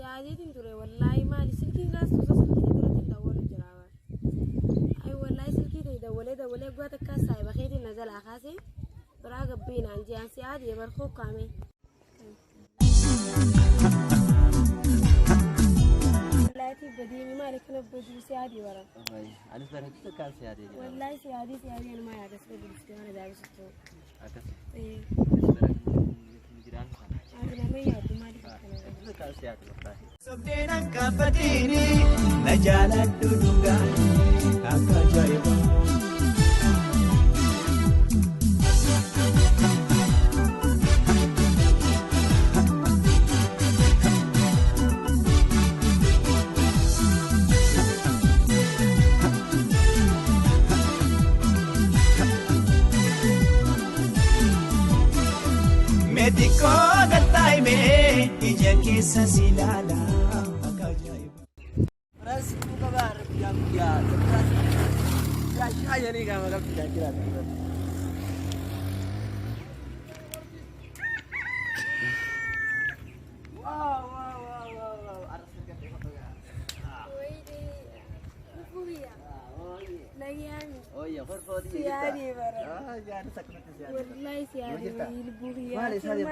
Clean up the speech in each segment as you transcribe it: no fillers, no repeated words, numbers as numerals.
سيادي تنتوري والله ما سلكي غاز سلكي تدري تدور الجرابة أي والله سلكي تدور دولة قوات كاسة بخيتي نزل أخاسي براقب بينا عندي عن سيادي برخو كامي والله بديني مالك نبدو سيادي ورا أنا فرحت كان سيادي والله سيادي أنا ما يعرف بدي أنا دارس التو أكثر إيه جيران أنا ما يعرف مالك كان سيادي والله سبتنا كفتيني نجالة دودوغا أكجايبا Medico del time ija kesa silala akajaib ras buka bar ya ya ni kama kabisa kila wow aras dekat foto ya oh iya foto dia سيادي برا ya ada sakit siyadi والله سيادي البوغية ما لي سيادي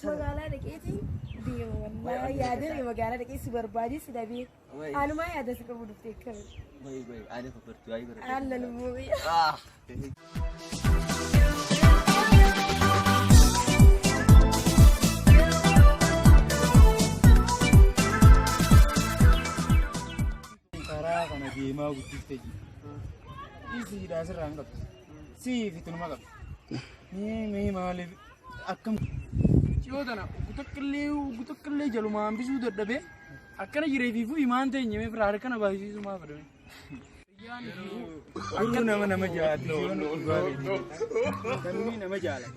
تو مقالة دكيتي دي والله يا دي مقالة دكيتي بربادي سدابي أنا ما يا دسك أبو دفتكر باي أنا خبرت جاي برا على البوغية Karena karena dia mau begitu isi dasar anggap si itu nama kap ni malah akam ciodana utak kelle jalu mambi sudah dabe akana jire vivu iman teh nyeme perar kana bahisi semua pada aku nama jahat kami nama jalan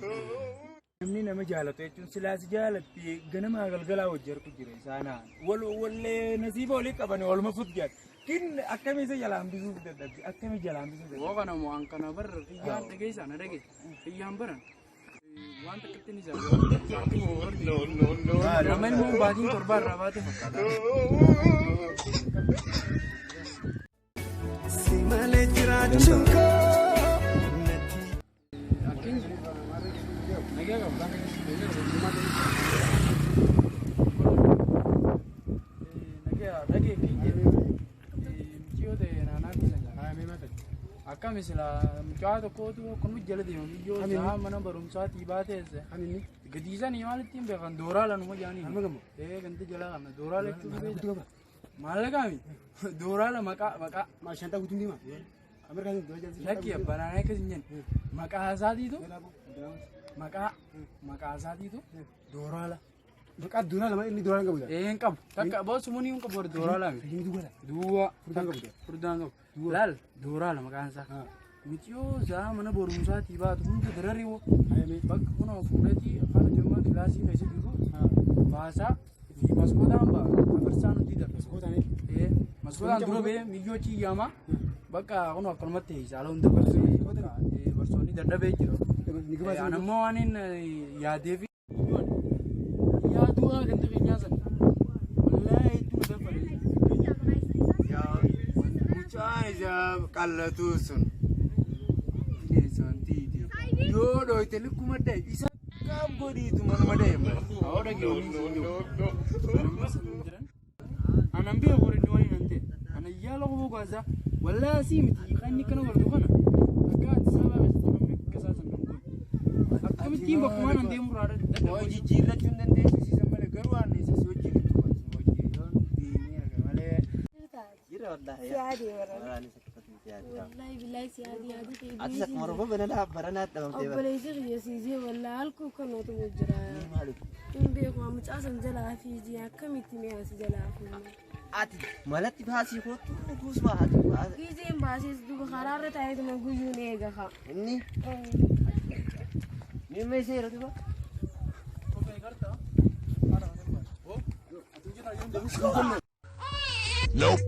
kami nama jalan tuh itu silas jalan ti gana magal galau jar kujire sana walle nasiba oleh kapan wal mafud jat kin akame se jalan bisu dadda akame jalan bisu wo kana mo an kana bar yan dege sana dege yan baran wan ta kitni za no ramen mo bagin korbar rawate fakada simale tirachunko akin nage ga bang nage kinje ciode nana bisanga ha me mata akka misla mujado ko tu kun jaldi yo ja mana barum sa tibate se anini gadiza ni walatin be kan dorala no jani gante jala kan dorala tu malagami dorala maka ma shanta gutun ma amerika ni doja yaki barana ke jinyen maka azadi tu maka azadi tu dorala maka dorala ma ini dorala gabuda engkap takka bos muni engkap bor dorala ini dua furdanga lal dorala maka ansa mitio za mana borum sa tiba tu mun derari wo ayame bak kuno furati kana jama klasi me se digo bahasa di maskoda ba bersanu tidak maskoda ne maskoda duro be milio ci yama baka kuno kalmate jalo unda berso bersoni dada be jiro anamo anin ya devi ya dua gante kenyasan wallahi tu da pare ya mucai ja kallatusun yo do itelu kumade isa kam godi tu man made awada goni anambe gore ni wani nante ana yalo go gaza walla simiti kanni kana wardu kana akat sala kasasan ngol akami timba kuma nan de murada oji jira chunden de sisi samale garwan ni sisi oji tu oji don di ni aga male jira wallahi سيادي برا أنا سكت سيادي والله بالله سيادي هذه أتسك مرة بنا برنا تمام تبى أبلي شيء يا سيدي والله هلكو كانوا تمجرا مالك إن بيكو عم تأسن جلا في جيا كم يتمي أس جلا في أتي مالك تبهاسي خود توس ما هاد كيزين باسيس دوب خرارة تايد ما جوجوني إجاها إني مين ما يصير تبى nope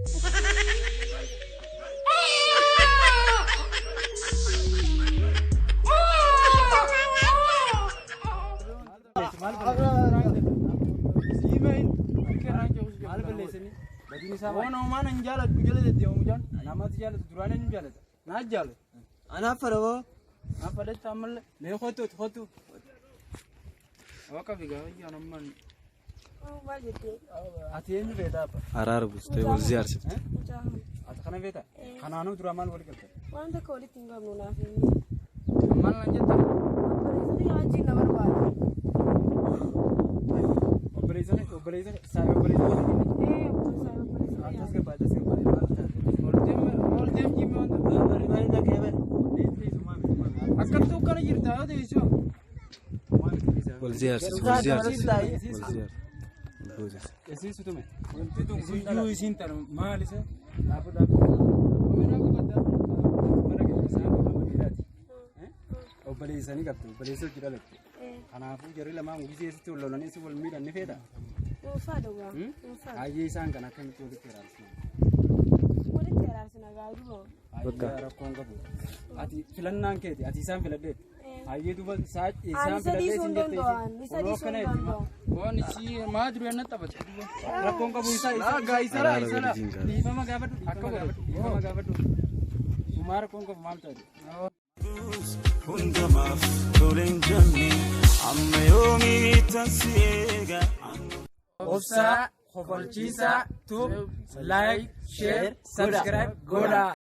Simain, kira ranjo geessanii gadiin isaa Waan uumaan hin jaalladhu jala deddeemu jaan. namatti jaalatu duraan eenyu jaalata naaf jaalatu Anaaf fadhoo. naaf fadhachaa ammallee mee hotu Waka bigaa wayyaa namman Maal jettee? ati eenyu beektaa abba Araara bustee wal ziyaarsifte. Mucaa. ati kana beektaa kanaanuu dura maal wal galte Waan takka walitti hin qabnu naaf hin. maal nan jettan Obboleessonni hojii na barbaada. obboleessani Obboleessaa obboleessonni. akkas gabbaa maal taate Oldeem jimee wanta. Bari dhagee bari. Akkamitti akkana jirta yoo ta'e Wal ziyaarsifte. Wal ziyaarsifte. Esiisu tume Iyyuu isiin tana maal isa? dhaabu mana isaa dhiiraati obboleessanii qabdu obboleessa hojii dhalatti kanaafuu jarri lamaan giseessitti wal lolanii si wal miidhan ni feeta Dhuunfaa dhugaa. Dhuunfaa. hayyee isaan kan akkamitti walitti hiraarsisan Walitti araarsina gaaduma. hayyee rakkoon qabu ati filannaan keeti ati isaan filadheet hayyee duuba isaan Ani sadii filadhee sun sin jettee danda'an. Ni sadii sun danda'an. Waan isii maa duree na taphatu. rakkoon qabu isaa Isara. dhiifama gaafadhu dhiifama gaafadhu sumaa rakkoon qabu maal ta'e Hundamaaf toleen jenne amma yoomii tansi eega. obsaa kofalchiisaa tub laayik sheer sabskiraayib godhaa